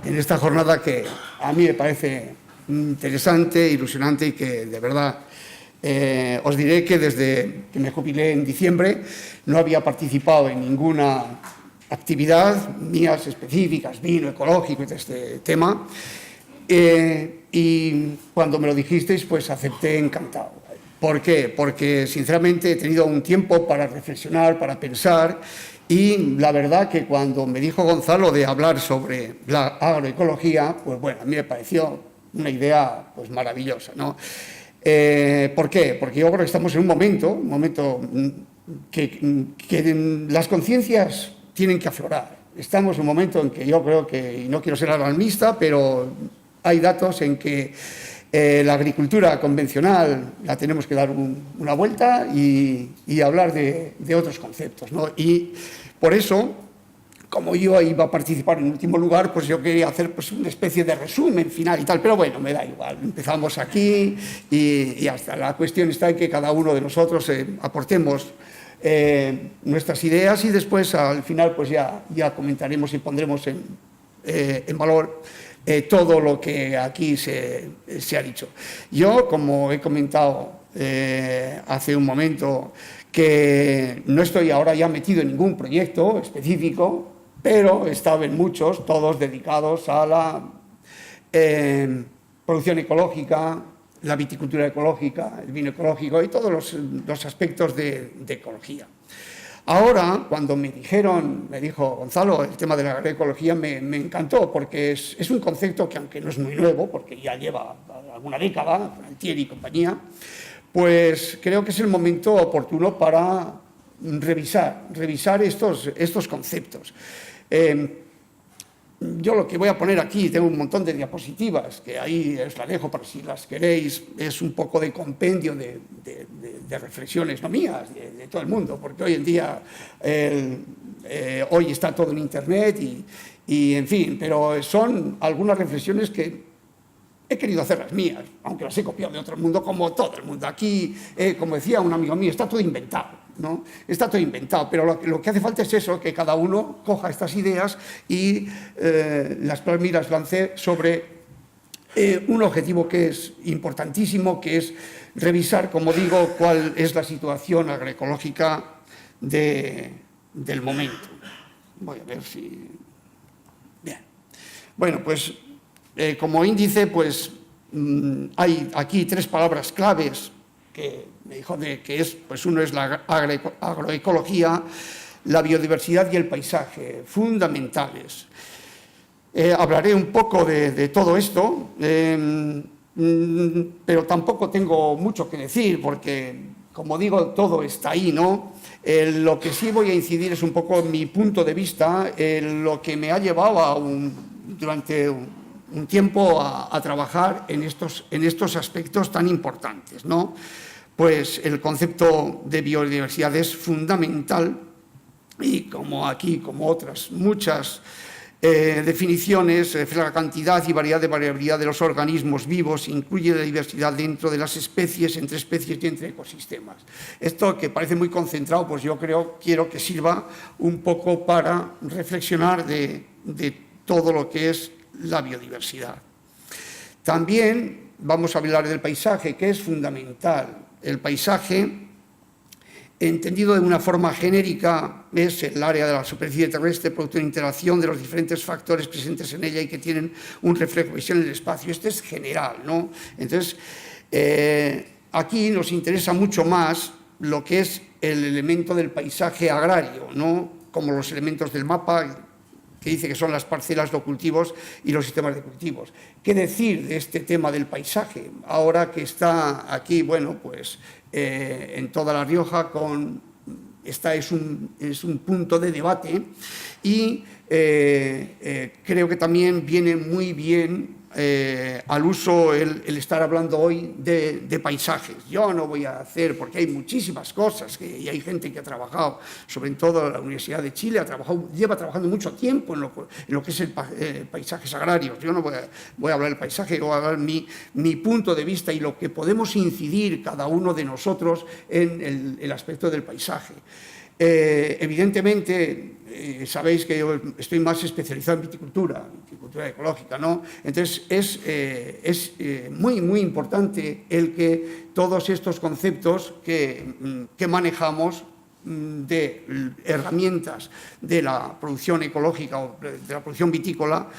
en esta jornada que a mí me parece interesante, ilusionante y que de verdad os diré que desde que me jubilé en diciembre no había participado en ninguna actividad mías específicas, vino ecológico y de este tema, y cuando me lo dijisteis pues acepté encantado. ¿Por qué? Porque sinceramente he tenido un tiempo para reflexionar, para pensar, y la verdad que cuando me dijo Gonzalo de hablar sobre la agroecología, pues bueno, a mí me pareció una idea pues maravillosa, ¿no? ¿Por qué? Porque yo creo que estamos en un momento que las conciencias tienen que aflorar. Estamos en un momento en que yo creo que, y no quiero ser alarmista, pero hay datos en que la agricultura convencional la tenemos que dar una vuelta y hablar de otros conceptos, ¿no? Y por eso, como yo iba a participar en último lugar, pues yo quería hacer pues, una especie de resumen final y tal, pero bueno, me da igual, empezamos aquí y ya está. La cuestión está en que cada uno de nosotros aportemos nuestras ideas y después al final pues ya comentaremos y pondremos en valor todo lo que aquí se ha dicho. Yo, como he comentado hace un momento, que no estoy ahora ya metido en ningún proyecto específico, pero he estado en muchos, todos dedicados a la producción ecológica, la viticultura ecológica, el vino ecológico y todos los aspectos de ecología. Ahora, cuando me dijo Gonzalo, el tema de la agroecología me encantó, porque es un concepto que, aunque no es muy nuevo, porque ya lleva alguna década, Frantier y compañía, pues creo que es el momento oportuno para revisar estos conceptos. Yo lo que voy a poner aquí, tengo un montón de diapositivas, que ahí os la dejo para si las queréis, es un poco de compendio de reflexiones, no mías, de todo el mundo, porque hoy en día, hoy está todo en Internet y en fin, pero son algunas reflexiones que he querido hacer las mías, aunque las he copiado de otro mundo, como todo el mundo. Aquí, como decía un amigo mío, está todo inventado, ¿no? Está todo inventado, pero lo que hace falta es eso, que cada uno coja estas ideas y las lance sobre un objetivo que es importantísimo, que es revisar, como digo, cuál es la situación agroecológica del momento. Voy a ver si... Bien. Bueno, pues... como índice, pues hay aquí 3 palabras claves que me dijo que es, pues uno es la agroecología, la biodiversidad y el paisaje, fundamentales. Hablaré un poco de todo esto, pero tampoco tengo mucho que decir porque, como digo, todo está ahí, ¿no? Lo que sí voy a incidir es un poco mi punto de vista, lo que me ha llevado durante un tiempo a trabajar en estos aspectos tan importantes, ¿no? Pues el concepto de biodiversidad es fundamental y como aquí, como otras muchas definiciones, la cantidad y variabilidad de los organismos vivos incluye la diversidad dentro de las especies, entre especies y entre ecosistemas. Esto que parece muy concentrado, pues yo quiero que sirva un poco para reflexionar de todo lo que es la biodiversidad. También vamos a hablar del paisaje, que es fundamental. El paisaje, entendido de una forma genérica, es el área de la superficie terrestre producto de interacción de los diferentes factores presentes en ella y que tienen un reflejo visible en el espacio. Este es general, ¿no? Entonces, aquí nos interesa mucho más lo que es el elemento del paisaje agrario, ¿no? Como los elementos del mapa, que dice que son las parcelas de cultivos y los sistemas de cultivos. ¿Qué decir de este tema del paisaje? Ahora que está aquí, bueno, pues en toda La Rioja, esta es un punto de debate y creo que también viene muy bien al uso el estar hablando hoy de paisajes. Yo no voy a hacer, porque hay muchísimas cosas y hay gente que ha trabajado, sobre todo la Universidad de Chile, lleva trabajando mucho tiempo en lo que es paisajes agrarios. Yo no voy a hablar del paisaje, voy a hablar mi punto de vista y lo que podemos incidir cada uno de nosotros en el aspecto del paisaje. Evidentemente, sabéis que yo estoy más especializado en viticultura ecológica, ¿no? Entonces, es muy, muy importante el que todos estos conceptos que manejamos de herramientas de la producción ecológica o de la producción vitícola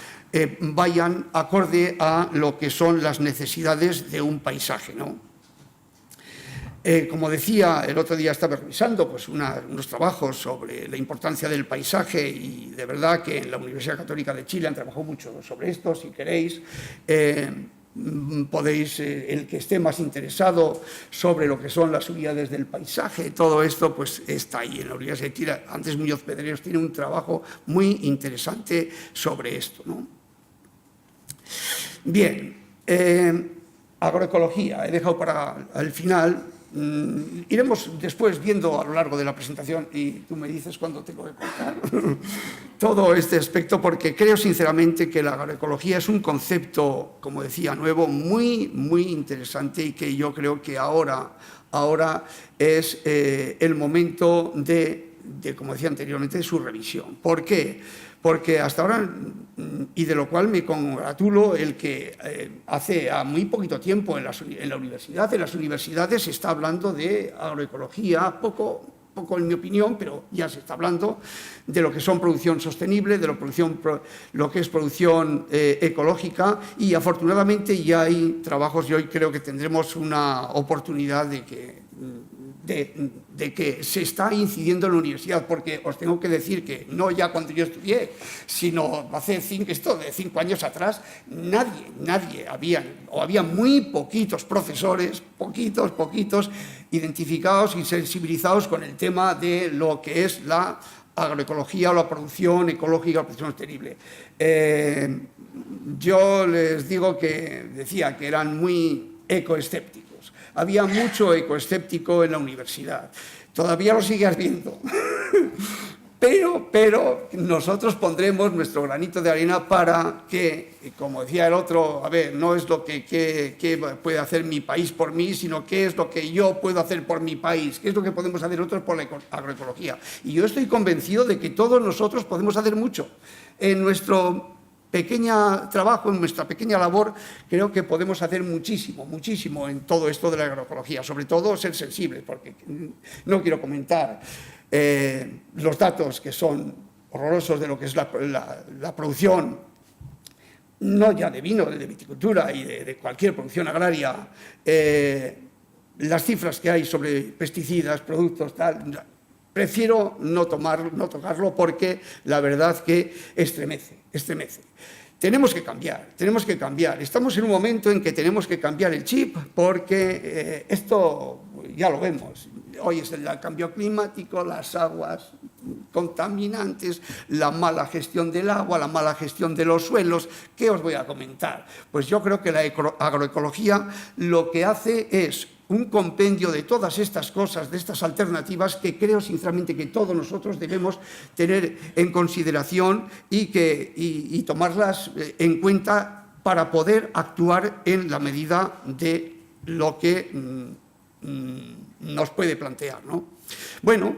vayan acorde a lo que son las necesidades de un paisaje, ¿no? Como decía, el otro día estaba revisando pues, unos trabajos sobre la importancia del paisaje y de verdad que en la Universidad Católica de Chile han trabajado mucho sobre esto, si queréis. Podéis, el que esté más interesado sobre lo que son las unidades del paisaje, todo esto pues está ahí en la Universidad de Chile. Antes Muñoz Pedreros tiene un trabajo muy interesante sobre esto, ¿no? Bien, agroecología, he dejado para el final. Iremos después viendo a lo largo de la presentación y tú me dices cuándo tengo que contar todo este aspecto, porque creo sinceramente que la agroecología es un concepto, como decía, nuevo, muy, muy interesante y que yo creo que ahora es el momento de, como decía anteriormente, de su revisión. ¿Por qué? Porque hasta ahora, y de lo cual me congratulo, el que hace a muy poquito tiempo en la universidad, en las universidades se está hablando de agroecología, poco en mi opinión, pero ya se está hablando de lo que son producción sostenible, de lo que es producción ecológica, y afortunadamente ya hay trabajos y hoy creo que tendremos una oportunidad de que se está incidiendo en la universidad, porque os tengo que decir que no ya cuando yo estudié, sino hace 5 años atrás, había muy poquitos profesores, poquitos, identificados y sensibilizados con el tema de lo que es la agroecología o la producción ecológica, la producción sostenible. Yo les digo que decía que eran muy ecoescépticos. Había mucho ecoescéptico en la universidad. Todavía lo sigue habiendo. Pero nosotros pondremos nuestro granito de arena para que, como decía el otro, a ver, no es lo que puede hacer mi país por mí, sino qué es lo que yo puedo hacer por mi país, qué es lo que podemos hacer nosotros por la agroecología. Y yo estoy convencido de que todos nosotros podemos hacer mucho. En nuestro pequeño trabajo, en nuestra pequeña labor, creo que podemos hacer muchísimo en todo esto de la agroecología, sobre todo ser sensibles, porque no quiero comentar los datos que son horrorosos de lo que es la producción, no ya de vino, de viticultura y de cualquier producción agraria, las cifras que hay sobre pesticidas, productos, tal. Prefiero no tocarlo porque la verdad que estremece. Tenemos que cambiar. Estamos en un momento en que tenemos que cambiar el chip porque esto ya lo vemos. Hoy es el cambio climático, las aguas contaminantes, la mala gestión del agua, la mala gestión de los suelos. ¿Qué os voy a comentar? Pues yo creo que la agroecología lo que hace es un compendio de todas estas cosas, de estas alternativas que creo sinceramente que todos nosotros debemos tener en consideración y tomarlas en cuenta para poder actuar en la medida de lo que nos puede plantear, ¿no? Bueno,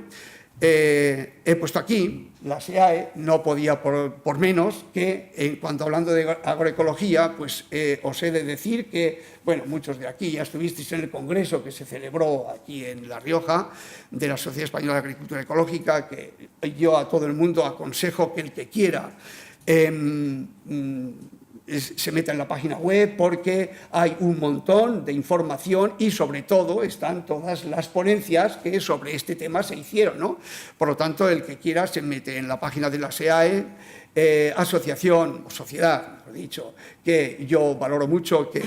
he puesto aquí la SEAE, no podía por menos que, en cuanto hablando de agroecología, pues os he de decir que, bueno, muchos de aquí ya estuvisteis en el congreso que se celebró aquí en La Rioja, de la Sociedad Española de Agricultura Ecológica, que yo a todo el mundo aconsejo que el que quiera se meta en la página web porque hay un montón de información y sobre todo están todas las ponencias que sobre este tema se hicieron, ¿no? Por lo tanto, el que quiera se mete en la página de la SEAE, asociación o sociedad, mejor dicho, que yo valoro mucho, que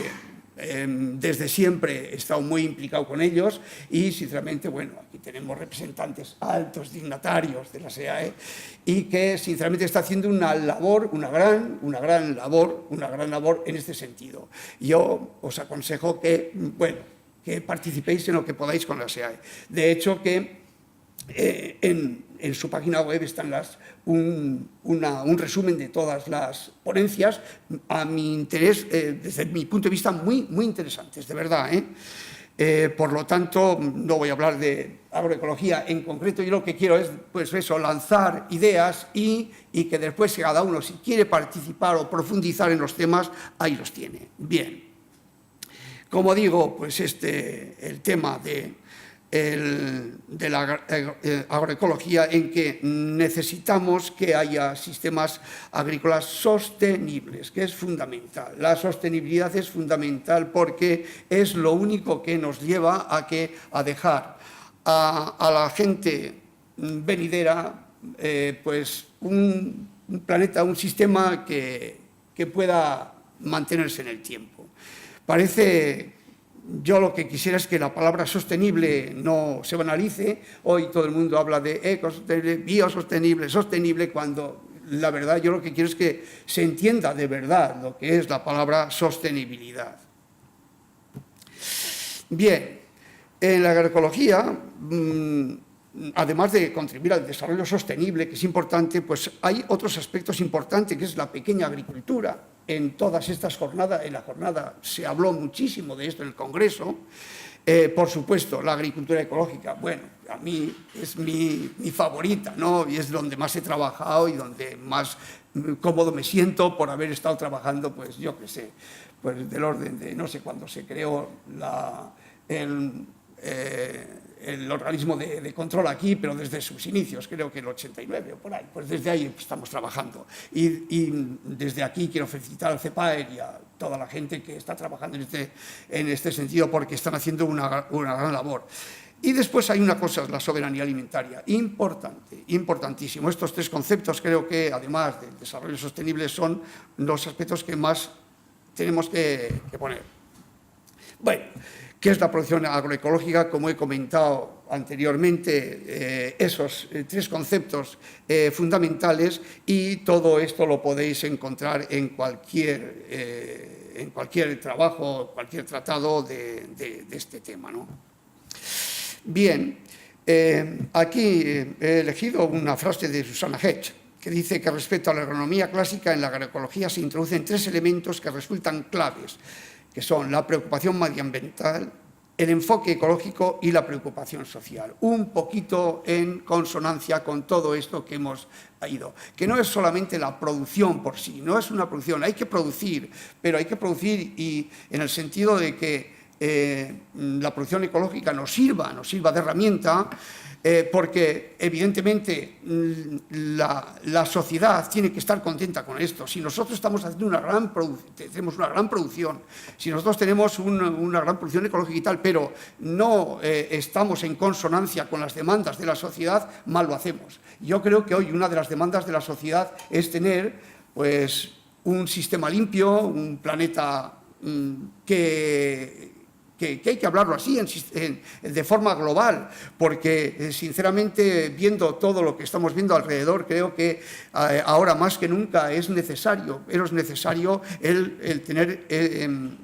desde siempre he estado muy implicado con ellos y sinceramente, bueno, aquí tenemos representantes altos, dignatarios de la SEAE y que sinceramente está haciendo una gran labor en este sentido. Yo os aconsejo que, bueno, que participéis en lo que podáis con la SEAE. De hecho, que en su página web están un resumen de todas las ponencias, a mi interés, desde mi punto de vista, muy interesantes, de verdad, Por lo tanto, no voy a hablar de agroecología en concreto. Yo lo que quiero es, pues eso, lanzar ideas y que después cada uno, si quiere participar o profundizar en los temas, ahí los tiene. Bien. Como digo, pues el tema de la agroecología, en que necesitamos que haya sistemas agrícolas sostenibles, que es fundamental. La sostenibilidad es fundamental porque es lo único que nos lleva a dejar a la gente venidera pues un planeta, un sistema que pueda mantenerse en el tiempo. Yo lo que quisiera es que la palabra sostenible no se banalice. Hoy todo el mundo habla de ecosostenible, biosostenible, sostenible, cuando la verdad yo lo que quiero es que se entienda de verdad lo que es la palabra sostenibilidad. Bien, en la agroecología, además de contribuir al desarrollo sostenible, que es importante, pues hay otros aspectos importantes, que es la pequeña agricultura. En todas estas jornadas, en la jornada se habló muchísimo de esto en el Congreso. Por supuesto, la agricultura ecológica, bueno, a mí es mi favorita, ¿no? Y es donde más he trabajado y donde más cómodo me siento por haber estado trabajando, pues yo qué sé, pues del orden de, no sé cuándo se creó el organismo de control aquí, pero desde sus inicios, creo que el 89 o por ahí, pues desde ahí estamos trabajando. Y desde aquí quiero felicitar al CEPAER y a toda la gente que está trabajando en este sentido, porque están haciendo una gran labor. Y después hay una cosa, la soberanía alimentaria, importante, importantísimo. Estos tres conceptos creo que, además del desarrollo sostenible, son los aspectos que más tenemos que poner. Bueno, ¿qué es la producción agroecológica? Como he comentado anteriormente, esos tres conceptos fundamentales, y todo esto lo podéis encontrar en cualquier trabajo, cualquier tratado de este tema, ¿no? Bien, aquí he elegido una frase de Susana Hedge, que dice que respecto a la agronomía clásica, en la agroecología se introducen tres elementos que resultan claves, que son la preocupación medioambiental, el enfoque ecológico y la preocupación social. Un poquito en consonancia con todo esto que hemos ido. Que no es solamente la producción por sí, no es una producción, hay que producir, pero hay que producir y en el sentido de que la producción ecológica nos sirva de herramienta, porque evidentemente la sociedad tiene que estar contenta con esto. Si nosotros estamos haciendo tenemos una gran producción, si nosotros tenemos una gran producción ecológica y tal, pero no estamos en consonancia con las demandas de la sociedad, mal lo hacemos. Yo creo que hoy una de las demandas de la sociedad es tener, pues, un sistema limpio, un planeta que hay que hablarlo así, de forma global, porque sinceramente, viendo todo lo que estamos viendo alrededor, creo que ahora más que nunca es necesario el tener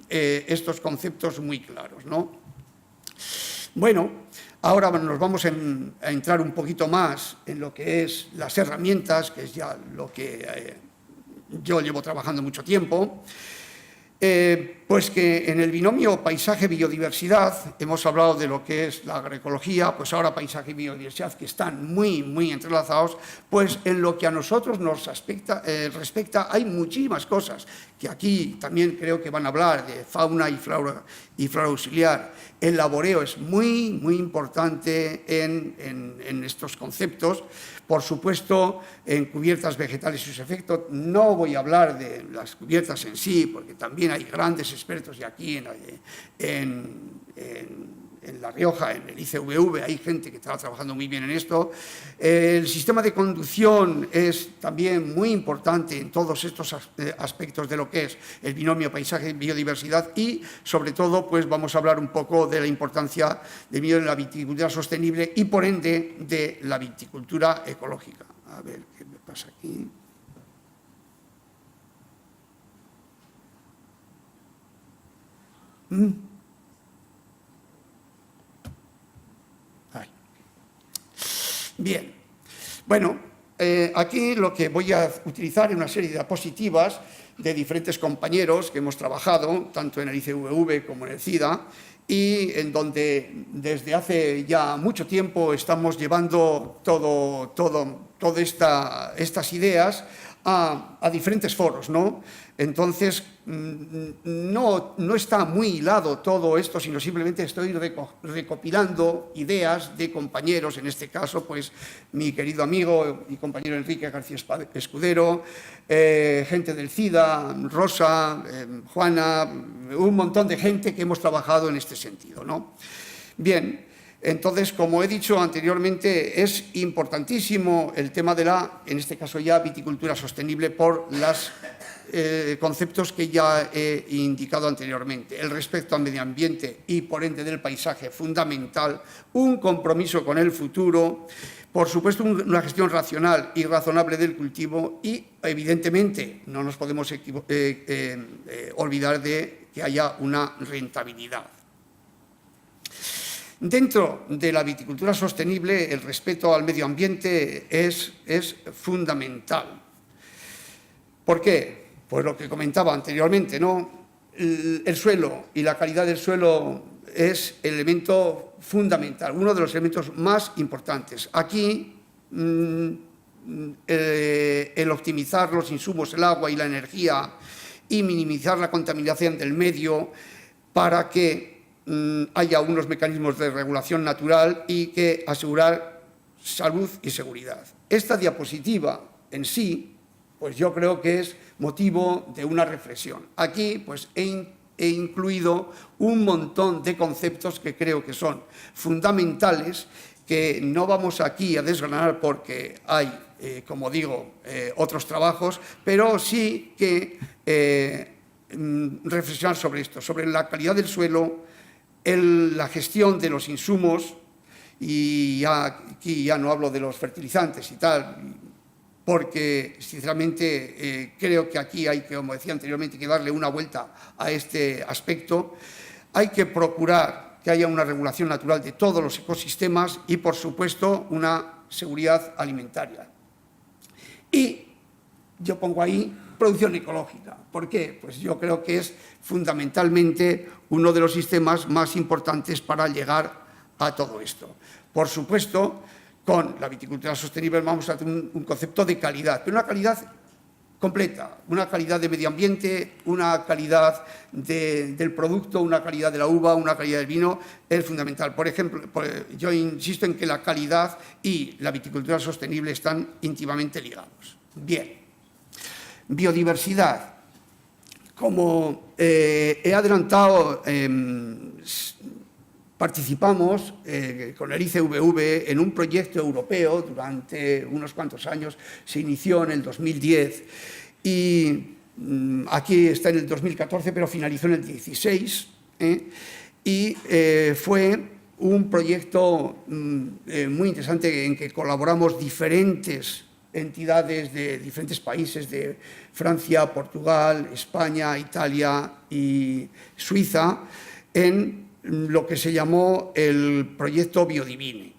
estos conceptos muy claros, ¿no? Bueno, ahora nos vamos a entrar un poquito más en lo que es las herramientas, que es ya lo que yo llevo trabajando mucho tiempo. Pues que en el binomio paisaje-biodiversidad hemos hablado de lo que es la agroecología, pues ahora paisaje y biodiversidad, que están muy, muy entrelazados. Pues en lo que a nosotros nos respecta hay muchísimas cosas, que aquí también creo que van a hablar de fauna y flora auxiliar. El laboreo es muy, muy importante en estos conceptos. Por supuesto, en cubiertas vegetales y sus efectos. No voy a hablar de las cubiertas en sí, porque también hay grandes expertos, y aquí en La Rioja, en el ICVV, hay gente que está trabajando muy bien en esto. El sistema de conducción es también muy importante en todos estos aspectos de lo que es el binomio paisaje-biodiversidad, y, sobre todo, pues vamos a hablar un poco de la importancia de la viticultura sostenible y, por ende, de la viticultura ecológica. A ver qué me pasa aquí. Bien, bueno, aquí lo que voy a utilizar es una serie de diapositivas de diferentes compañeros que hemos trabajado, tanto en el ICVV como en el CIDA, y en donde desde hace ya mucho tiempo estamos llevando todas estas ideas a diferentes foros, ¿no? Entonces, no está muy hilado todo esto, sino simplemente estoy recopilando ideas de compañeros, en este caso, pues, mi querido amigo y compañero Enrique García Escudero, gente del CIDA, Rosa, Juana, un montón de gente que hemos trabajado en este sentido, ¿no? Bien. Entonces, como he dicho anteriormente, es importantísimo el tema de en este caso ya, viticultura sostenible por los conceptos que ya he indicado anteriormente. El respeto al medio ambiente y, por ende, del paisaje fundamental, un compromiso con el futuro, por supuesto, una gestión racional y razonable del cultivo y, evidentemente, no nos podemos olvidar de que haya una rentabilidad. Dentro de la viticultura sostenible, el respeto al medio ambiente es fundamental. ¿Por qué? Pues lo que comentaba anteriormente, ¿no? El suelo y la calidad del suelo es el elemento fundamental, uno de los elementos más importantes. Aquí, el optimizar los insumos, el agua y la energía y minimizar la contaminación del medio para que haya unos mecanismos de regulación natural y que asegurar salud y seguridad. Esta diapositiva en sí, pues yo creo que es motivo de una reflexión. Aquí pues he incluido un montón de conceptos que creo que son fundamentales, que no vamos aquí a desgranar porque hay, como digo, otros trabajos, pero sí que reflexionar sobre esto, sobre la calidad del suelo, la gestión de los insumos, y aquí ya no hablo de los fertilizantes y tal, porque sinceramente creo que aquí hay que, como decía anteriormente, que darle una vuelta a este aspecto. Hay que procurar que haya una regulación natural de todos los ecosistemas y, por supuesto, una seguridad alimentaria. Y yo pongo ahí producción ecológica. ¿Por qué? Pues yo creo que es fundamentalmente uno de los sistemas más importantes para llegar a todo esto. Por supuesto, con la viticultura sostenible vamos a tener un concepto de calidad, pero una calidad completa, una calidad de medio ambiente, una calidad del producto, una calidad de la uva, una calidad del vino, es fundamental. Por ejemplo, yo insisto en que la calidad y la viticultura sostenible están íntimamente ligados. Bien. Biodiversidad. Como he adelantado, participamos con el ICVV en un proyecto europeo durante unos cuantos años. Se inició en el 2010 y aquí está en el 2014, pero finalizó en el 2016. Y fue un proyecto muy interesante en que colaboramos diferentes entidades de diferentes países, de Francia, Portugal, España, Italia y Suiza, en lo que se llamó el proyecto Biodivine.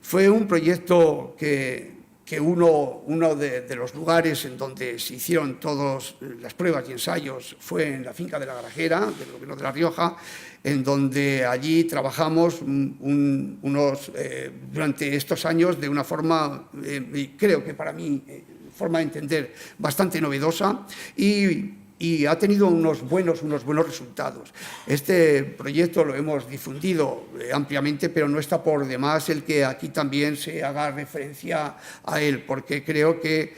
Fue un proyecto que uno de los lugares en donde se hicieron todas las pruebas y ensayos fue en la finca de la Grajera, del gobierno de La Rioja, en donde allí trabajamos durante estos años de una forma, creo que para mí, forma de entender bastante novedosa y ha tenido unos buenos resultados. Este proyecto lo hemos difundido ampliamente, pero no está por demás el que aquí también se haga referencia a él, porque creo que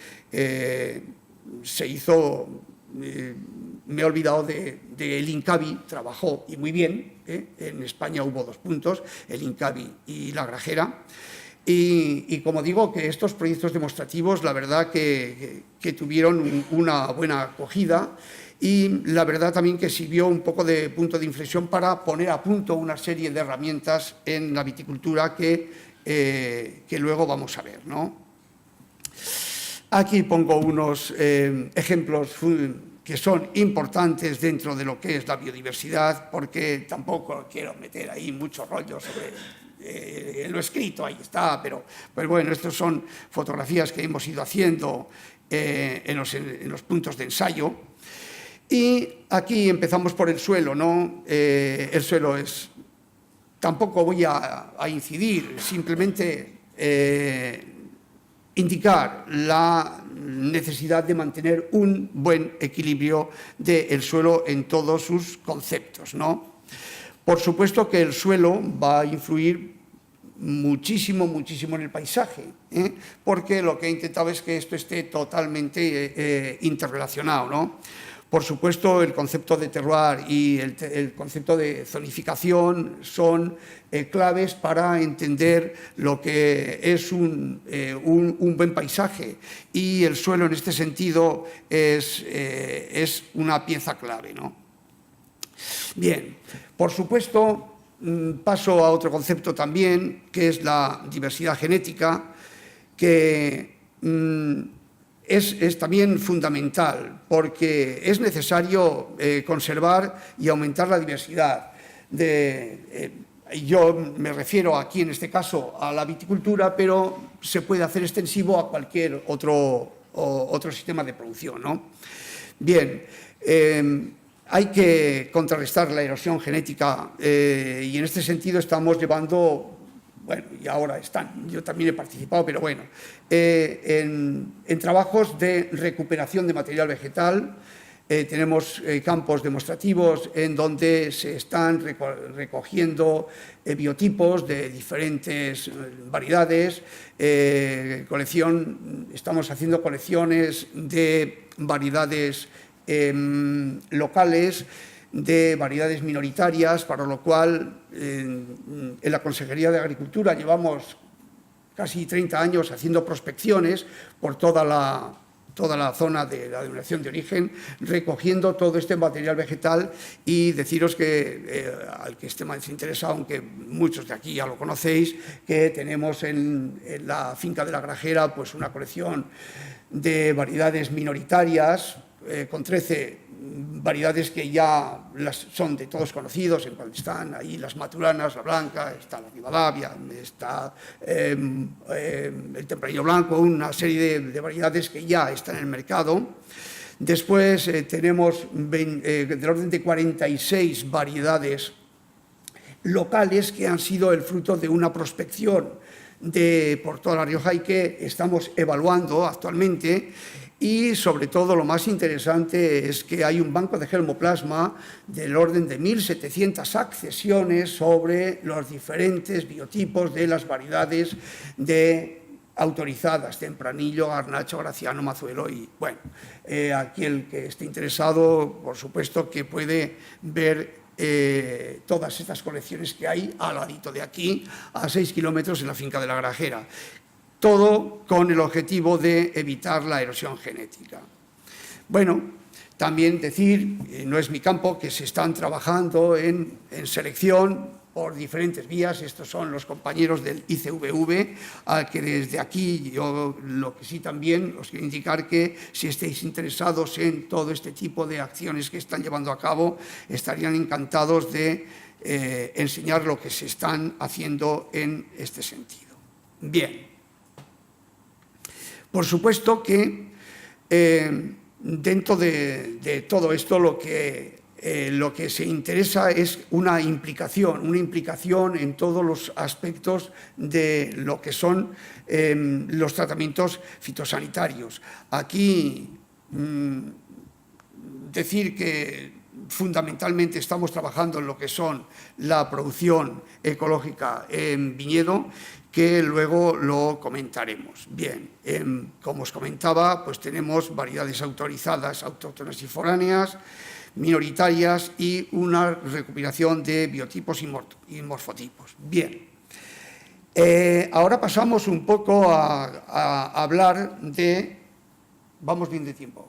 se hizo... me he olvidado del INCABI, trabajó y muy bien, en España hubo 2 puntos, el INCABI y la Grajera, y como digo, que estos proyectos demostrativos, la verdad que tuvieron una buena acogida y la verdad también que sirvió un poco de punto de inflexión para poner a punto una serie de herramientas en la viticultura que luego vamos a ver, ¿no? Aquí pongo unos ejemplos que son importantes dentro de lo que es la biodiversidad, porque tampoco quiero meter ahí mucho rollo sobre lo escrito, ahí está, pero bueno, estas son fotografías que hemos ido haciendo en los puntos de ensayo. Y aquí empezamos por el suelo, ¿no? El suelo es... Tampoco voy a incidir, simplemente indicar la necesidad de mantener un buen equilibrio del suelo en todos sus conceptos, ¿no? Por supuesto que el suelo va a influir muchísimo, muchísimo en el paisaje, porque lo que he intentado es que esto esté totalmente interrelacionado, ¿no? Por supuesto, el concepto de terroir y el concepto de zonificación son claves para entender lo que es un buen paisaje, y el suelo en este sentido es una pieza clave, ¿no? Bien, por supuesto, paso a otro concepto también, que es la diversidad genética, que es también fundamental, porque es necesario conservar y aumentar la diversidad. Yo me refiero aquí, en este caso, a la viticultura, pero se puede hacer extensivo a cualquier otro sistema de producción, ¿no? Bien, hay que contrarrestar la erosión genética y en este sentido estamos llevando... Bueno, y ahora están, yo también he participado, pero bueno, en trabajos de recuperación de material vegetal. Tenemos campos demostrativos en donde se están recogiendo biotipos de diferentes variedades. Estamos haciendo colecciones de variedades locales, de variedades minoritarias, para lo cual en la Consejería de Agricultura llevamos casi 30 años haciendo prospecciones por toda la zona de la denominación de origen, recogiendo todo este material vegetal, y deciros que, al que esté más interesado, aunque muchos de aquí ya lo conocéis, que tenemos en la finca de la Grajera pues una colección de variedades minoritarias, con 13 variedades que ya son de todos conocidos, en cual están ahí las matulanas, la blanca, está la Rivadavia, está el tempranillo blanco, una serie de variedades que ya están en el mercado. Después tenemos del orden de 46 variedades locales que han sido el fruto de una prospección por toda La Rioja y que estamos evaluando actualmente. Y, sobre todo, lo más interesante es que hay un banco de germoplasma del orden de 1.700 accesiones sobre los diferentes biotipos de las variedades autorizadas: Tempranillo, Garnacho, Graciano, Mazuelo. Y, bueno, aquí el que esté interesado, por supuesto, que puede ver todas estas colecciones que hay al ladito de aquí, a 6 kilómetros, en la finca de la Grajera. Todo con el objetivo de evitar la erosión genética. Bueno, también decir, no es mi campo, que se están trabajando en selección por diferentes vías. Estos son los compañeros del ICVV, al que desde aquí yo lo que sí también os quiero indicar que, si estáis interesados en todo este tipo de acciones que están llevando a cabo, estarían encantados de enseñar lo que se están haciendo en este sentido. Bien. Por supuesto que dentro de todo esto lo que se interesa es una implicación en todos los aspectos de lo que son los tratamientos fitosanitarios. Aquí decir que fundamentalmente estamos trabajando en lo que son la producción ecológica en viñedo, que luego lo comentaremos. Bien, como os comentaba, pues tenemos variedades autorizadas, autóctonas y foráneas, minoritarias, y una recopilación de biotipos y morfotipos. Bien, ahora pasamos un poco a hablar de... ¿Vamos bien de tiempo?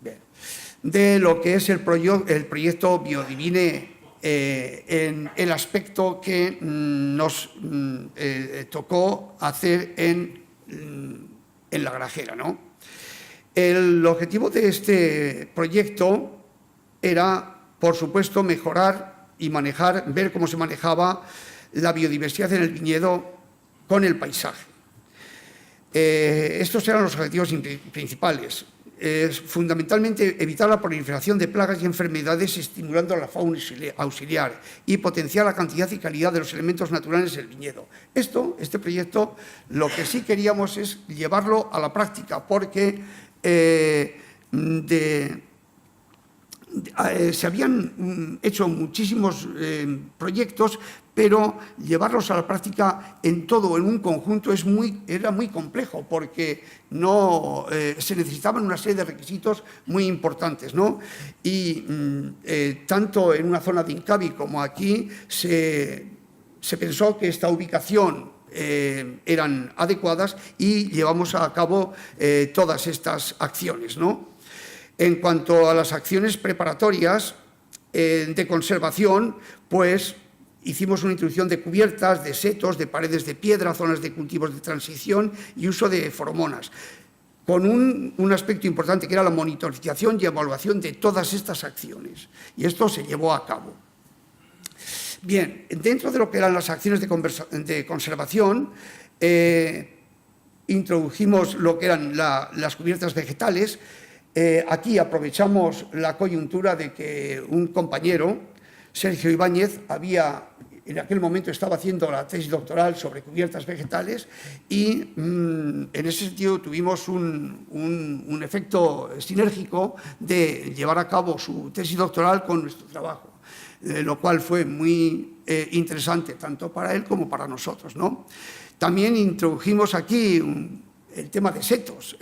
Bien. De lo que es el proyecto Biodivine, en el aspecto que nos tocó hacer en La Grajera, ¿no? El objetivo de este proyecto era, por supuesto, mejorar y ver cómo se manejaba la biodiversidad en el viñedo con el paisaje. Estos eran los objetivos principales. Fundamentalmente evitar la proliferación de plagas y enfermedades estimulando la fauna auxiliar y potenciar la cantidad y calidad de los elementos naturales del viñedo. Este proyecto, lo que sí queríamos es llevarlo a la práctica porque se habían hecho muchísimos proyectos, pero llevarlos a la práctica en todo, en un conjunto, era muy complejo porque se necesitaban una serie de requisitos muy importantes, ¿no? Y tanto en una zona de Incavi como aquí se pensó que esta ubicación eran adecuadas y llevamos a cabo todas estas acciones, ¿no? En cuanto a las acciones preparatorias de conservación, pues hicimos una introducción de cubiertas, de setos, de paredes de piedra, zonas de cultivos de transición y uso de feromonas, con un aspecto importante que era la monitorización y evaluación de todas estas acciones. Y esto se llevó a cabo. Bien, dentro de lo que eran las acciones de conservación, introdujimos lo que eran las cubiertas vegetales. Aquí aprovechamos la coyuntura de que un compañero, Sergio Ibáñez, en aquel momento estaba haciendo la tesis doctoral sobre cubiertas vegetales y en ese sentido tuvimos un efecto sinérgico de llevar a cabo su tesis doctoral con nuestro trabajo, lo cual fue muy interesante tanto para él como para nosotros, ¿no? También introdujimos aquí el tema de setos.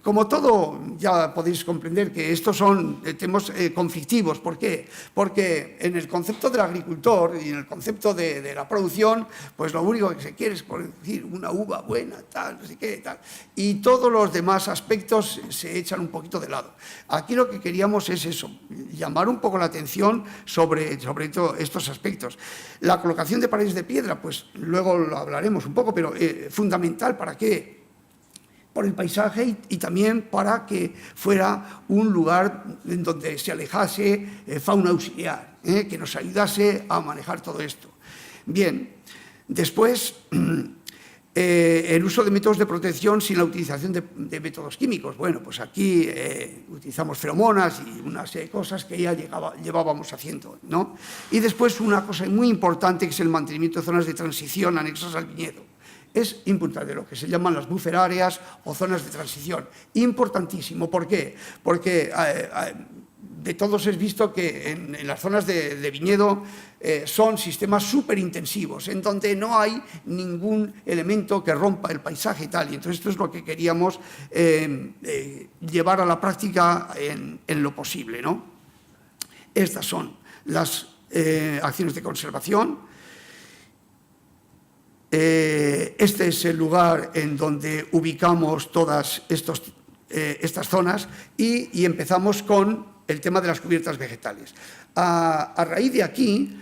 Como todo, ya podéis comprender que estos son temas conflictivos. ¿Por qué? Porque en el concepto del agricultor y en el concepto de la producción, pues lo único que se quiere es producir una uva buena, tal, no sé qué, tal. Y todos los demás aspectos se echan un poquito de lado. Aquí lo que queríamos es eso, llamar un poco la atención sobre todos estos aspectos. La colocación de paredes de piedra, pues luego lo hablaremos un poco, pero fundamental, ¿para qué? Por el paisaje y también para que fuera un lugar en donde se alejase fauna auxiliar, que nos ayudase a manejar todo esto. Bien, después, el uso de métodos de protección sin la utilización de métodos químicos. Bueno, pues aquí utilizamos feromonas y una serie de cosas que ya llevábamos haciendo, ¿no? Y después una cosa muy importante que es el mantenimiento de zonas de transición anexas al viñedo. Es importante lo que se llaman las buffer áreas o zonas de transición. Importantísimo. ¿Por qué? Porque de todos es visto que en las zonas de viñedo son sistemas súper intensivos, en donde no hay ningún elemento que rompa el paisaje y tal. Y entonces esto es lo que queríamos llevar a la práctica en lo posible, ¿no? Estas son las acciones de conservación. Este es el lugar en donde ubicamos todas estas zonas y empezamos con el tema de las cubiertas vegetales. A raíz de aquí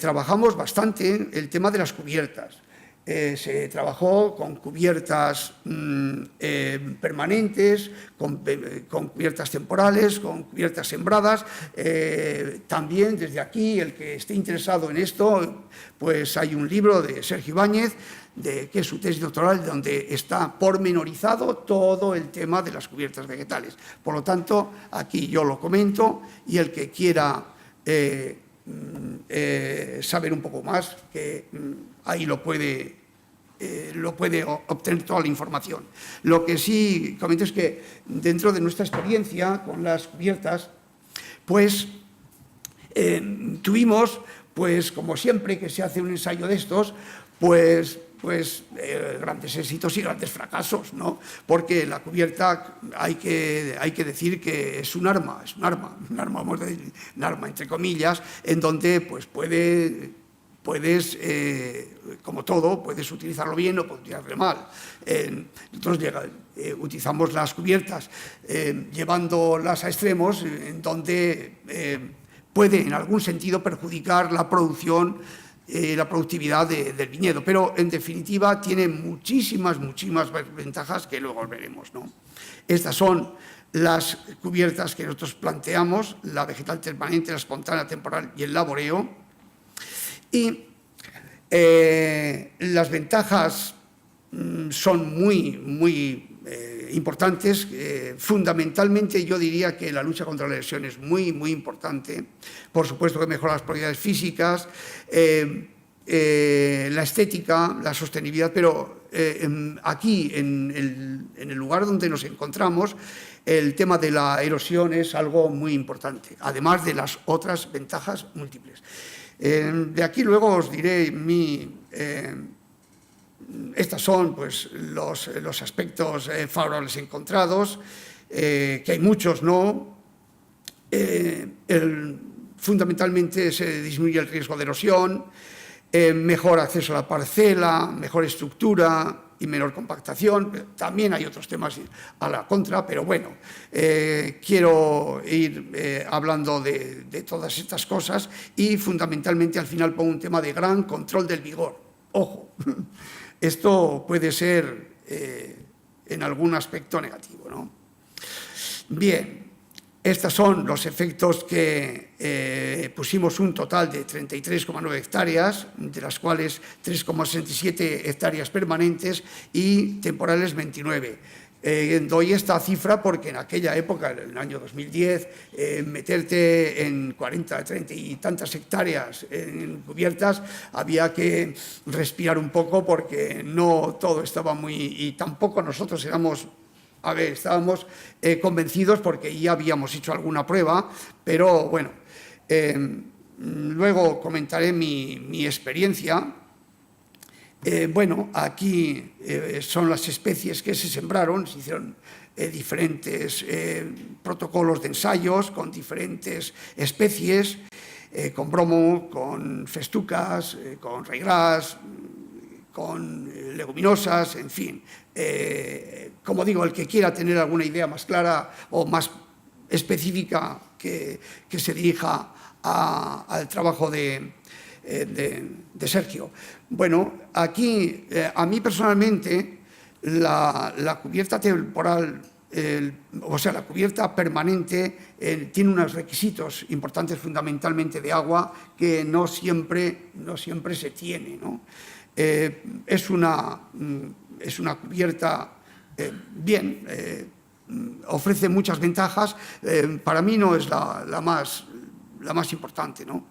trabajamos bastante el tema de las cubiertas. Se trabajó con cubiertas permanentes, con cubiertas temporales, con cubiertas sembradas. También desde aquí, el que esté interesado en esto, pues hay un libro de Sergio Ibáñez, que es su tesis doctoral, donde está pormenorizado todo el tema de las cubiertas vegetales. Por lo tanto, aquí yo lo comento y el que quiera saber un poco más, que ahí lo puede obtener toda la información. Lo que sí comento es que dentro de nuestra experiencia con las cubiertas, pues tuvimos, pues como siempre que se hace un ensayo de estos, pues grandes éxitos y grandes fracasos, ¿no? Porque la cubierta hay que decir que es un arma, vamos a decir, un arma entre comillas, en donde pues puedes, como todo, puedes utilizarlo bien o puedes utilizarlo mal. Nosotros utilizamos las cubiertas llevándolas a extremos en donde puede en algún sentido perjudicar la producción la productividad del viñedo, pero en definitiva tiene muchísimas ventajas que luego veremos, ¿no? Estas son las cubiertas que nosotros planteamos, la vegetal permanente, la espontánea temporal y el laboreo. Y las ventajas son muy importantes. Fundamentalmente yo diría que la lucha contra la lesión es muy importante. Por supuesto que mejora las propiedades físicas, la estética, la sostenibilidad, pero aquí, en el lugar donde nos encontramos, el tema de la erosión es algo muy importante, además de las otras ventajas múltiples. De aquí luego os diré estos son pues, los aspectos favorables encontrados, que hay muchos, ¿no? Fundamentalmente se disminuye el riesgo de erosión, mejor acceso a la parcela, mejor estructura y menor compactación. También hay otros temas a la contra, pero bueno, quiero ir hablando de todas estas cosas y fundamentalmente al final pongo un tema de gran control del vigor. Ojo, esto puede ser en algún aspecto negativo, ¿no? Bien. Estos son los efectos que pusimos un total de 33,9 hectáreas, de las cuales 3,67 hectáreas permanentes y temporales 29. Doy esta cifra porque en aquella época, en el año 2010, meterte en 40, 30 y tantas hectáreas en cubiertas, había que respirar un poco porque no todo estaba muy... y tampoco nosotros éramos... estábamos convencidos porque ya habíamos hecho alguna prueba, pero bueno, luego comentaré mi experiencia. Bueno, aquí son las especies que se sembraron, se hicieron diferentes protocolos de ensayos con diferentes especies, con bromo, con festucas, con ryegrass, con leguminosas, en fin. Como digo, el que quiera tener alguna idea más clara o más específica que se dirija al trabajo de Sergio. Bueno, aquí, a mí personalmente, la cubierta temporal, o sea, la cubierta permanente tiene unos requisitos importantes, fundamentalmente de agua, que no siempre se tiene, ¿no? Es una cubierta bien, ofrece muchas ventajas, para mí no es la más importante, ¿no?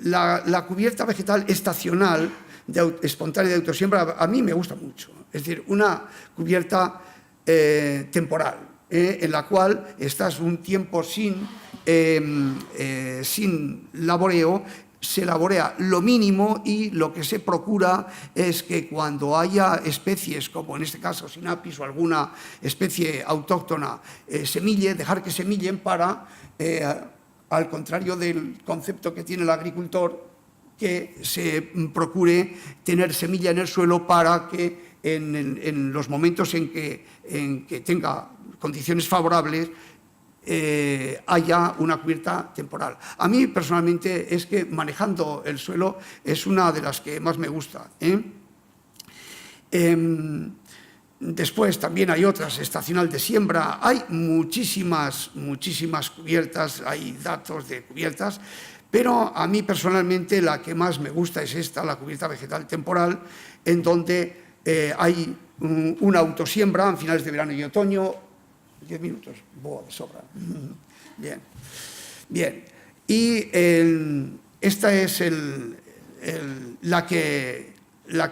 La cubierta vegetal estacional espontánea de autosiembra a mí me gusta mucho, es decir, una cubierta temporal, en la cual estás un tiempo sin laboreo, se laborea lo mínimo y lo que se procura es que cuando haya especies, como en este caso Sinapis o alguna especie autóctona, semille, dejar que semillen para, al contrario del concepto que tiene el agricultor, que se procure tener semilla en el suelo para que en los momentos en que tenga condiciones favorables haya una cubierta temporal. A mí personalmente es que manejando el suelo es una de las que más me gusta, Después también hay otras, estacional de siembra, hay muchísimas cubiertas, hay datos de cubiertas, pero a mí personalmente la que más me gusta es esta, la cubierta vegetal temporal, en donde hay una autosiembra en finales de verano y otoño. 10 minutos, boa, de sobra. Bien. Y esta es la que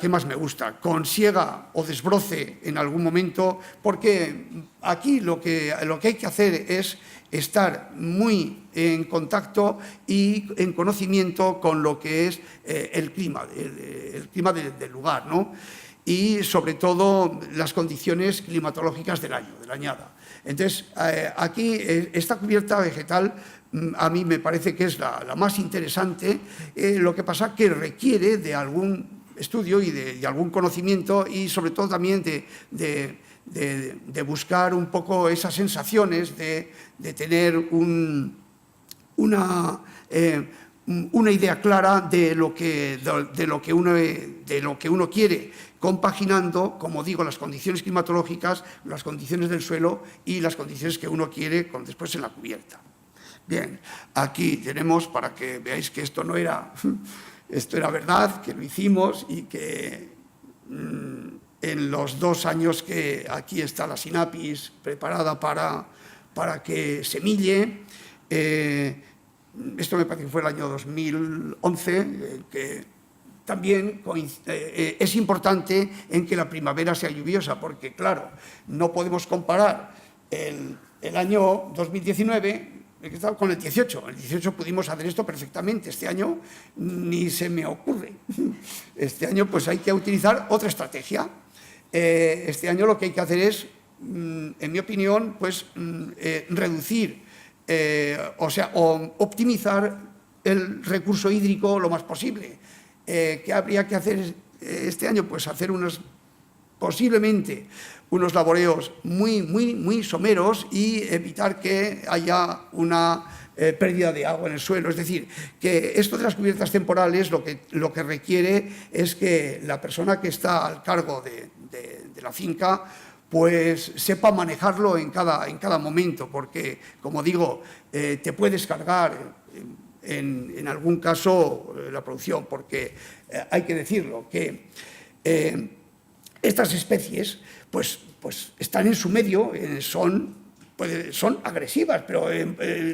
más me gusta, con siega o desbroce en algún momento, porque aquí lo que hay que hacer es estar muy en contacto y en conocimiento con lo que es el clima del lugar, ¿no? Y sobre todo las condiciones climatológicas del año, de la añada. Entonces, aquí esta cubierta vegetal a mí me parece que es la más interesante, lo que pasa que requiere de algún estudio y de algún conocimiento y sobre todo también de de buscar un poco esas sensaciones, de tener una idea clara de lo que uno quiere, compaginando, como digo, las condiciones climatológicas, las condiciones del suelo y las condiciones que uno quiere después en la cubierta. Bien, aquí tenemos, para que veáis que esto no era, esto era verdad, que lo hicimos y que en los 2 años que aquí está la sinapis preparada para que semille, esto me parece que fue el año 2011, que también es importante en que la primavera sea lluviosa, porque claro, no podemos comparar el año 2019 con el 18. En el 18 pudimos hacer esto perfectamente, este año ni se me ocurre. Este año pues hay que utilizar otra estrategia. Este año lo que hay que hacer es, en mi opinión, pues reducir, o optimizar el recurso hídrico lo más posible. ¿Qué habría que hacer este año? Pues hacer posiblemente unos laboreos muy someros y evitar que haya una pérdida de agua en el suelo. Es decir, que esto de las cubiertas temporales lo que requiere es que la persona que está al cargo de la finca pues sepa manejarlo en cada momento, porque, como digo, te puedes cargar en algún caso la producción, porque hay que decirlo, que estas especies pues están en su medio, son agresivas, pero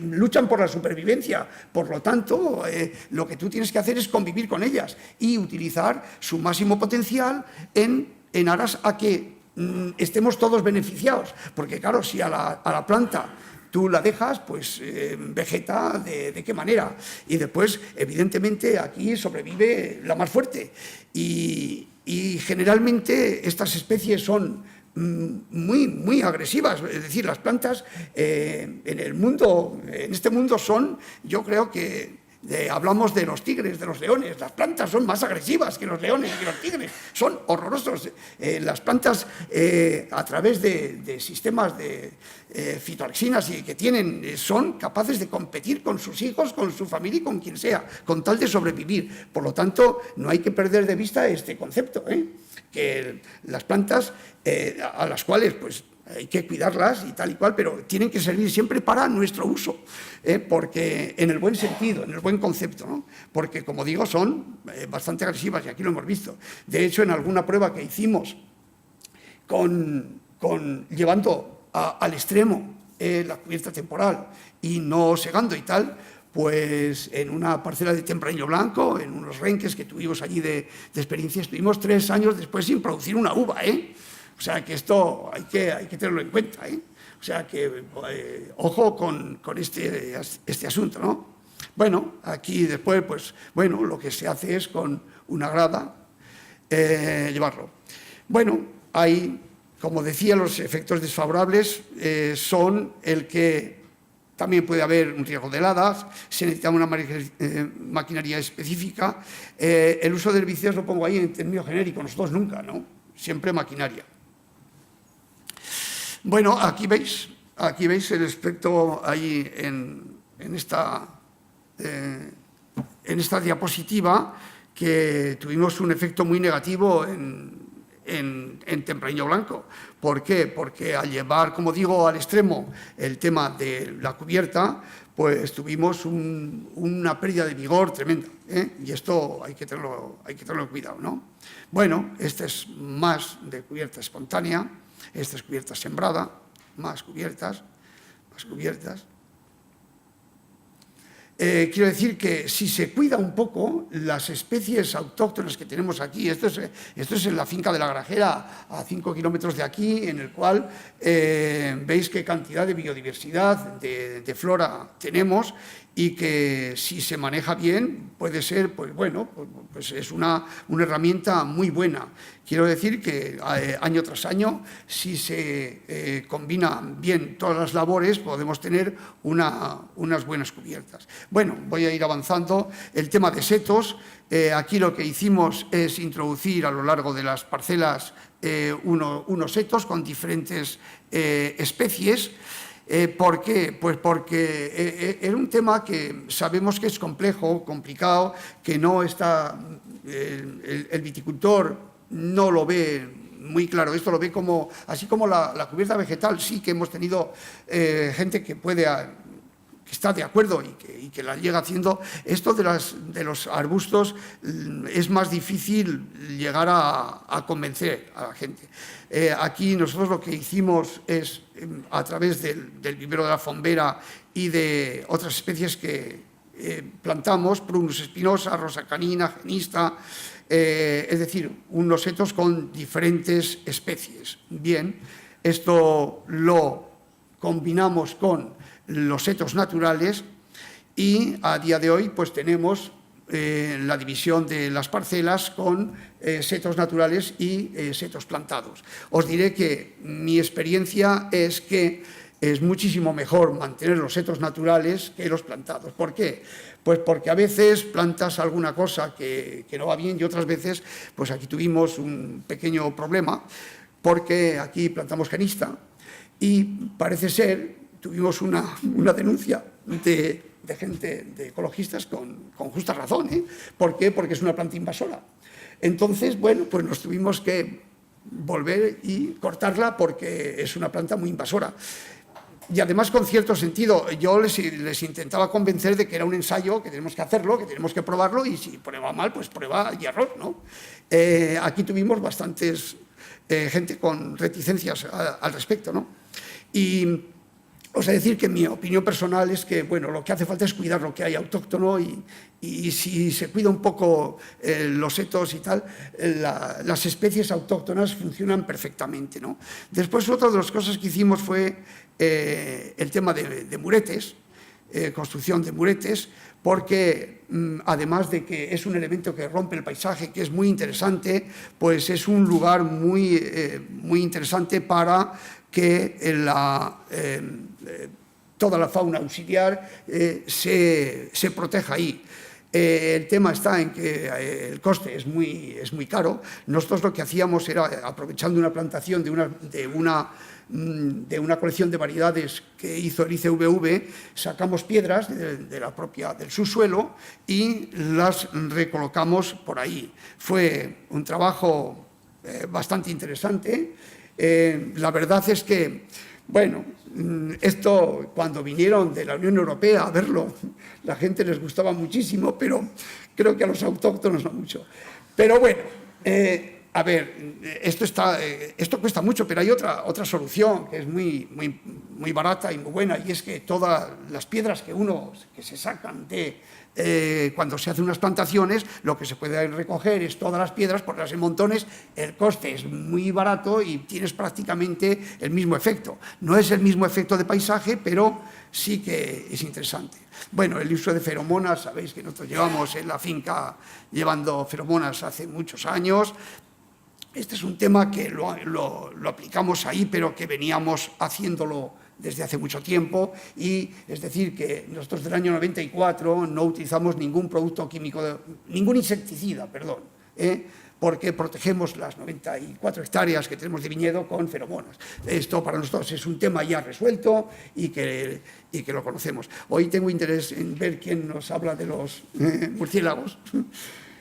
luchan por la supervivencia. Por lo tanto, lo que tú tienes que hacer es convivir con ellas y utilizar su máximo potencial en aras a que estemos todos beneficiados. Porque claro, si a la planta tú la dejas, pues vegeta de qué manera. Y después, evidentemente, aquí sobrevive la más fuerte. Y generalmente estas especies son muy agresivas. Es decir, las plantas en este mundo son, yo creo que hablamos de los tigres, de los leones. Las plantas son más agresivas que los leones y que los tigres. Son horrorosos. Las plantas, a través de sistemas de fitoaxinas que tienen, son capaces de competir con sus hijos, con su familia y con quien sea, con tal de sobrevivir. Por lo tanto, no hay que perder de vista este concepto, que las plantas, a las cuales pues hay que cuidarlas y tal y cual, pero tienen que servir siempre para nuestro uso, porque en el buen sentido, en el buen concepto, ¿no? Porque, como digo, son bastante agresivas y aquí lo hemos visto. De hecho, en alguna prueba que hicimos llevando al extremo la cubierta temporal y no segando y tal, pues en una parcela de tempranillo blanco, en unos renques que tuvimos allí de experiencia, estuvimos 3 años después sin producir una uva, O sea, que esto hay que tenerlo en cuenta, O sea, que ojo con este asunto, ¿no? Bueno, aquí después, pues, bueno, lo que se hace es con una grada llevarlo. Bueno, hay, como decía, los efectos desfavorables son el que también puede haber un riesgo de heladas, se necesita una maquinaria específica. El uso de herbicidas lo pongo ahí en términos genéricos, nosotros nunca, ¿no? Siempre maquinaria. Bueno, aquí veis el aspecto ahí en esta diapositiva, que tuvimos un efecto muy negativo en tempranillo blanco. ¿Por qué? Porque al llevar, como digo, al extremo el tema de la cubierta, pues tuvimos una pérdida de vigor tremenda, y esto hay que tenerlo cuidado, ¿no? Bueno, este es más de cubierta espontánea. Esta es cubierta sembrada, más cubiertas. Quiero decir que si se cuida un poco las especies autóctonas que tenemos aquí, esto es en la finca de la Grajera, a 5 kilómetros de aquí, en el cual veis qué cantidad de biodiversidad, de flora tenemos, y que si se maneja bien puede ser, pues bueno, pues es una herramienta muy buena. Quiero decir que año tras año, si se combinan bien todas las labores, podemos tener unas buenas cubiertas. Bueno, voy a ir avanzando. El tema de setos, aquí lo que hicimos es introducir a lo largo de las parcelas unos setos con diferentes especies. ¿Por qué? Pues porque era un tema que sabemos que es complejo, complicado, que no está, el viticultor no lo ve muy claro. Esto lo ve como, así como la cubierta vegetal, sí que hemos tenido gente que está de acuerdo y que la llega haciendo. Esto de los arbustos es más difícil llegar a convencer a la gente. Aquí nosotros lo que hicimos es, a través del vivero de la Fombera y de otras especies que plantamos, Prunus espinosa, Rosa canina, genista, es decir, unos setos con diferentes especies. Bien, esto lo combinamos con los setos naturales y a día de hoy pues tenemos la división de las parcelas con setos naturales y setos plantados. Os diré que mi experiencia es que es muchísimo mejor mantener los setos naturales que los plantados. ¿Por qué? Pues porque a veces plantas alguna cosa que no va bien y otras veces, pues aquí tuvimos un pequeño problema porque aquí plantamos genista y parece ser, tuvimos una denuncia de gente, de ecologistas, con justa razón. ¿Por qué? Porque es una planta invasora. Entonces, bueno, pues nos tuvimos que volver y cortarla porque es una planta muy invasora. Y además con cierto sentido, yo les intentaba convencer de que era un ensayo, que tenemos que hacerlo, que tenemos que probarlo, y si prueba mal, pues prueba y error, ¿no? Aquí tuvimos bastantes gente con reticencias al respecto, ¿no? Y os he de decir que mi opinión personal es que, bueno, lo que hace falta es cuidar lo que hay autóctono y si se cuida un poco los setos y tal, las especies autóctonas funcionan perfectamente, ¿no? Después, otra de las cosas que hicimos fue el tema de muretes, construcción de muretes, porque además de que es un elemento que rompe el paisaje, que es muy interesante, pues es un lugar muy interesante para que toda la fauna auxiliar se proteja ahí. El tema está en que el coste es muy caro. Nosotros lo que hacíamos era, aprovechando una plantación de una colección de variedades que hizo el ICVV, sacamos piedras del subsuelo y las recolocamos por ahí. Fue un trabajo bastante interesante. La verdad es que, bueno, esto cuando vinieron de la Unión Europea a verlo, la gente les gustaba muchísimo, pero creo que a los autóctonos no mucho. Pero bueno, a ver, esto cuesta mucho, pero hay otra solución que es muy barata y muy buena, y es que todas las piedras que se sacan cuando se hacen unas plantaciones, lo que se puede recoger es todas las piedras, ponerlas en montones, el coste es muy barato y tienes prácticamente el mismo efecto. No es el mismo efecto de paisaje, pero sí que es interesante. Bueno, el uso de feromonas, sabéis que nosotros llevamos en la finca llevando feromonas hace muchos años. Este es un tema que lo aplicamos ahí, pero que veníamos haciéndolo desde hace mucho tiempo, y es decir que nosotros del año 94 no utilizamos ningún producto químico, ningún insecticida, perdón, porque protegemos las 94 hectáreas que tenemos de viñedo con feromonas. Esto para nosotros es un tema ya resuelto y que lo conocemos. Hoy tengo interés en ver quién nos habla de los murciélagos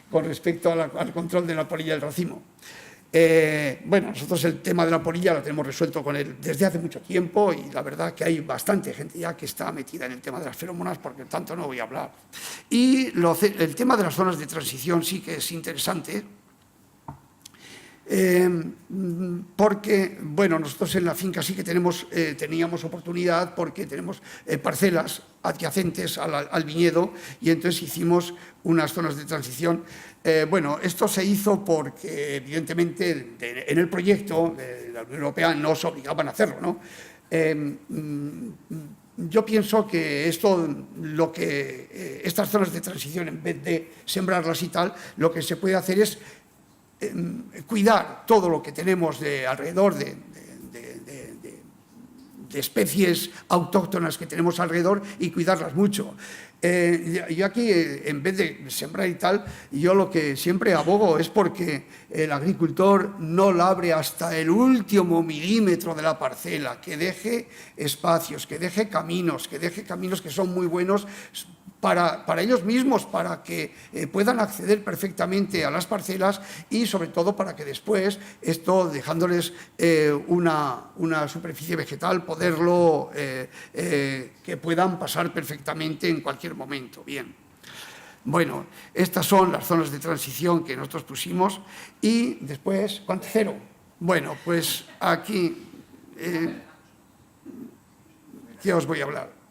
con respecto al control de la polilla del racimo. Bueno, nosotros el tema de la polilla lo tenemos resuelto con él desde hace mucho tiempo, y la verdad que hay bastante gente ya que está metida en el tema de las feromonas, porque tanto no voy a hablar. Y el tema de las zonas de transición sí que es interesante, porque, bueno, nosotros en la finca sí que teníamos oportunidad, porque tenemos parcelas adyacentes al viñedo, y entonces hicimos unas zonas de transición. Bueno, esto se hizo porque, evidentemente, en el proyecto de la Unión Europea nos obligaban a hacerlo, ¿no? yo pienso que estas zonas de transición, en vez de sembrarlas y tal, lo que se puede hacer es cuidar todo lo que tenemos de alrededor de especies autóctonas que tenemos alrededor y cuidarlas mucho. Yo aquí, en vez de sembrar y tal, yo lo que siempre abogo es porque el agricultor no labre hasta el último milímetro de la parcela, que deje espacios, que deje caminos que son muy buenos para ellos mismos, para que puedan acceder perfectamente a las parcelas y sobre todo para que después, esto dejándoles una superficie vegetal, poderlo, que puedan pasar perfectamente en cualquier momento. Bien. Bueno, estas son las zonas de transición que nosotros pusimos y después, ¿cuánto? Cero. Bueno, pues aquí, ¿qué os voy a hablar?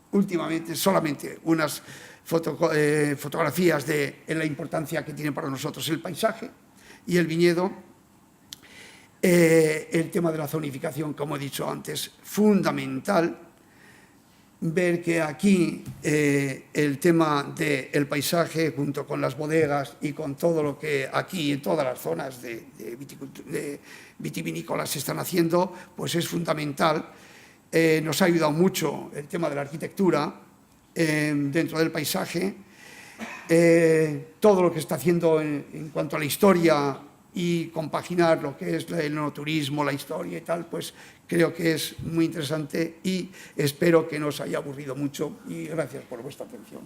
Últimamente solamente unas fotografías de la importancia que tiene para nosotros el paisaje y el viñedo. El tema de la zonificación, como he dicho antes, fundamental. Ver que aquí el tema del paisaje, junto con las bodegas y con todo lo que aquí en todas las zonas de vitivinícolas se están haciendo, pues es fundamental. Nos ha ayudado mucho el tema de la arquitectura dentro del paisaje, todo lo que está haciendo en cuanto a la historia y compaginar lo que es el enoturismo, la historia y tal, pues creo que es muy interesante y espero que no os haya aburrido mucho y gracias por vuestra atención.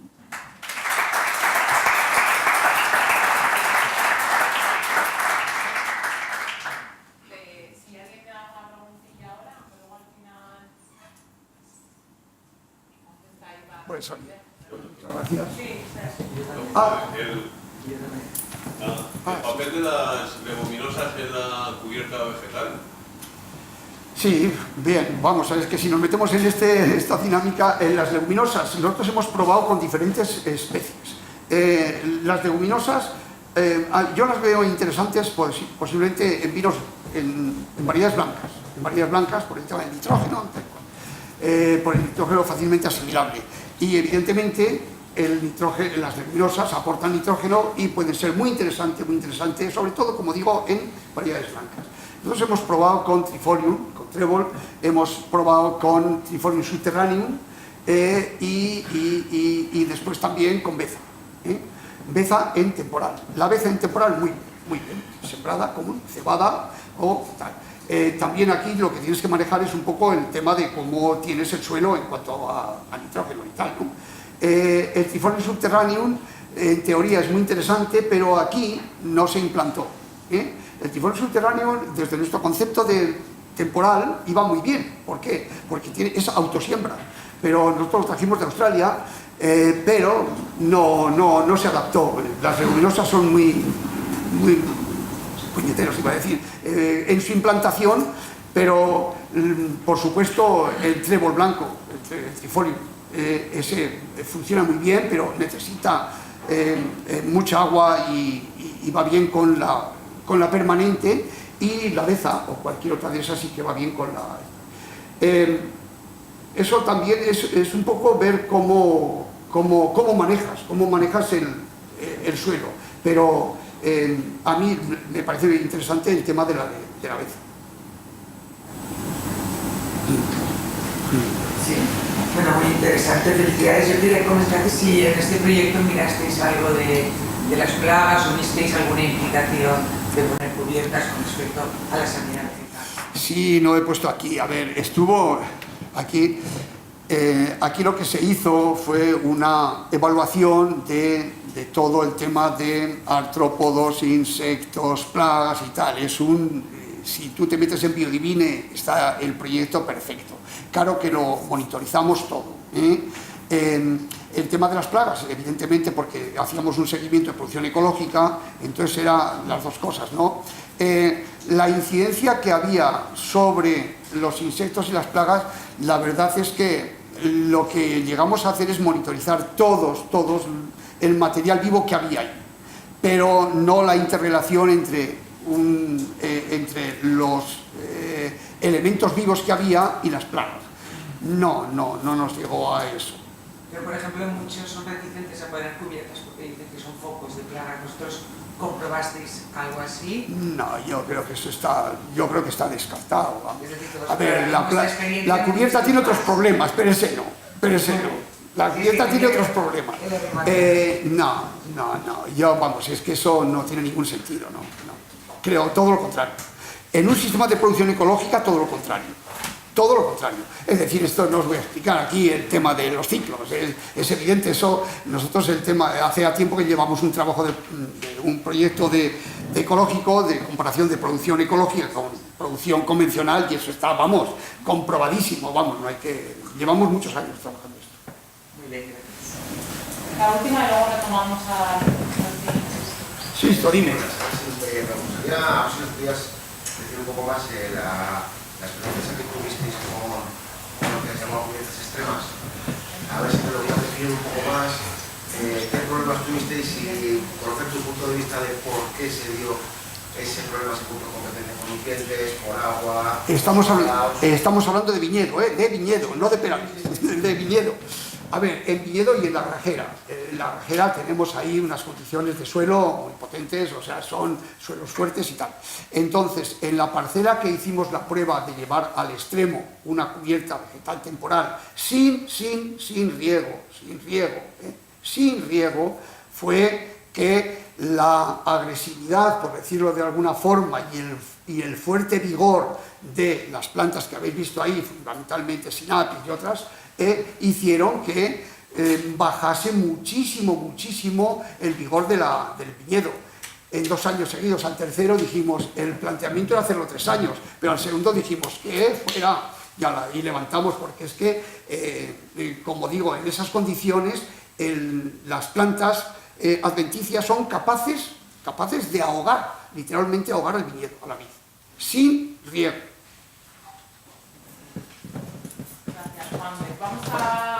Pues oye, gracias. ¿El papel de las leguminosas en la cubierta vegetal? Sí, bien, vamos a ver, es que si nos metemos en esta dinámica, en las leguminosas, nosotros hemos probado con diferentes especies. Las leguminosas, yo las veo interesantes pues, posiblemente en vinos, en variedades blancas, por el tema del nitrógeno, por el nitrógeno fácilmente asimilable. Y evidentemente las leguminosas aportan nitrógeno y pueden ser muy interesante, sobre todo, como digo, en variedades blancas. Nosotros hemos probado con Trifolium, con trébol, hemos probado con Trifolium subterraneum y después también con beza. Beza en temporal. La beza en temporal muy bien, sembrada como cebada o tal. También aquí lo que tienes que manejar es un poco el tema de cómo tienes el suelo en cuanto a nitrógeno y tal, ¿no? El Trifolium subterraneum en teoría es muy interesante, pero aquí no se implantó. El Trifolium subterraneum, desde nuestro concepto de temporal, iba muy bien. ¿Por qué? Porque es autosiembra. Pero nosotros lo trajimos de Australia, pero no se adaptó. Las leguminosas son muy puñeteros, iba a decir, en su implantación, pero por supuesto el trébol blanco, el Trifolium, ese funciona muy bien, pero necesita mucha agua y va bien con la permanente, y la beza o cualquier otra de esas sí que va bien con la... eso también es un poco ver cómo manejas el suelo, pero a mí me parece interesante el tema de la beza. Sí, bueno, muy interesante, felicidades. Yo quería comentar que si en este proyecto mirasteis algo de las plagas o visteis alguna implicación de poner cubiertas con respecto a la sanidad vegetal. Sí, no he puesto aquí, a ver, estuvo aquí, aquí lo que se hizo fue una evaluación de todo el tema de artrópodos, insectos, plagas y tal. Si tú te metes en Biodivine, está el proyecto perfecto. Claro que lo monitorizamos todo. El tema de las plagas, evidentemente, porque hacíamos un seguimiento de producción ecológica, entonces eran las dos cosas, ¿no? La incidencia que había sobre los insectos y las plagas, la verdad es que lo que llegamos a hacer es monitorizar todos el material vivo que había ahí, pero no la interrelación entre los elementos vivos que había y las plagas. no nos llegó a eso. Pero, por ejemplo, muchos son reticentes a poner cubiertas porque dicen que son focos de plaga. ¿Vosotros comprobasteis algo así? No, yo creo que está descartado. Vamos. Es decir, que A ver, vuestra experiencia la cubierta no tiene es otros más. problemas, pero ese no. La cubierta tiene otros problemas. Es que eso no tiene ningún sentido, no. Creo todo lo contrario. En un sistema de producción ecológica, todo lo contrario. Todo lo contrario. Es decir, esto no os voy a explicar aquí el tema de los ciclos. Es evidente eso. Nosotros hace tiempo que llevamos un trabajo de un proyecto de ecológico, de comparación de producción ecológica con producción convencional, y eso está, comprobadísimo, llevamos muchos años trabajando esto. Muy bien, gracias. La última y luego retomamos a... Sí, esto dime. Me gustaría, si nos podías decir un poco más la experiencia que tuvisteis con lo que se llama cubiertas extremas. A ver si me lo podías definir un poco más. ¿Qué problemas tuvisteis y conocer tu punto de vista de por qué se dio ese problema, ese punto de competencia con nutrientes, por agua? Estamos hablando de viñedo, no de pirámides, de viñedo. A ver, en viñedo y en la grajera. En la grajera tenemos ahí unas condiciones de suelo muy potentes, o sea, son suelos fuertes y tal. Entonces, en la parcela que hicimos la prueba de llevar al extremo una cubierta vegetal temporal sin riego, fue que la agresividad, por decirlo de alguna forma, y el fuerte vigor de las plantas que habéis visto ahí, fundamentalmente Sinapis y otras, hicieron que bajase muchísimo el vigor del viñedo. En 2 años seguidos, al tercero dijimos, el planteamiento era hacerlo 3 años, pero al segundo dijimos que fuera, y levantamos, porque es que, como digo, en esas condiciones, las plantas adventicias son capaces de ahogar, literalmente ahogar el viñedo, a la vid, sin riego. Gracias, Juan. Vamos a